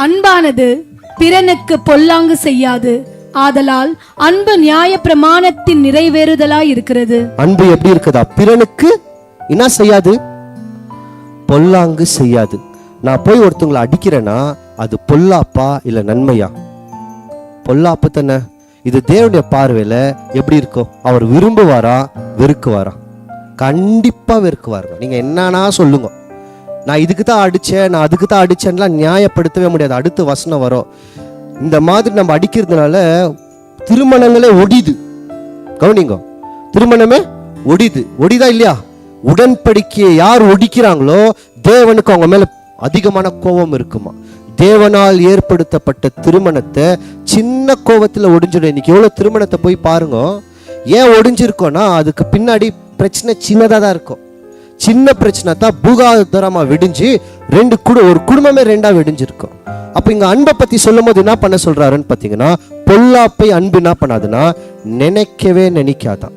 அன்பானது பிறனுக்கு பொல்லாங்கு செய்யாது, ஆதலால் அன்பு நியாய பிரமாணத்தின் நிறைவேறுதலாய் இருக்கிறது. அன்பு எப்படி இருக்குதா? பிறனுக்கு என்ன செய்யாது? பொல்லாங்கு செய்யாது. நான் போய் ஒருத்தவங்களை அடிக்கிறேன்னா அது பொல்லாப்பா இல்ல நன்மையா? பொல்லாப்பு தானே. இது தேவனுடைய பார்வையில எப்படி இருக்கும்? அவர் விரும்புவாரா வெறுக்குவாரா? கண்டிப்பா வெறுக்குவாரு. நீங்க என்னன்னா சொல்லுங்க, நான் இதுக்கு தான் அடிச்சேன், நான் அதுக்கு தான் அடிச்சேன்லாம் நியாயப்படுத்தவே முடியாது. அடுத்து வசனம் வரும். இந்த மாதிரி நம்ம அடிக்கிறதுனால திருமணங்களே ஒடிது. கவனிங்க, திருமணமே ஒடிது. ஒடிதா இல்லையா? உடன்படிக்கையை யார் ஒடிக்கிறாங்களோ தேவனுக்கு அவங்க மேல அதிகமான கோபம் இருக்குமா. தேவனால் ஏற்படுத்தப்பட்ட திருமணத்தை சின்ன கோபத்துல ஒடிஞ்சிடும். இன்னைக்கு எவ்வளவு திருமணத்தை போய் பாருங்க. ஏன் ஒடிஞ்சிருக்கோன்னா அதுக்கு பின்னாடி பிரச்சனை சின்னதா தான் இருக்கும். சின்ன பிரச்சனை தான் பூகாதாரமா வெடிஞ்சு ஒரு குடும்பமே ரெண்டா வெடிஞ்சிருக்கும். அப்ப இங்க அன்பை பத்தி சொல்லும் போது என்ன பண்ண சொல்றாருன்னு பாத்தீங்கன்னா, பொல்லாப்பை அன்பு என்ன பண்ணாதுன்னா நினைக்கவே நினைக்காதான்.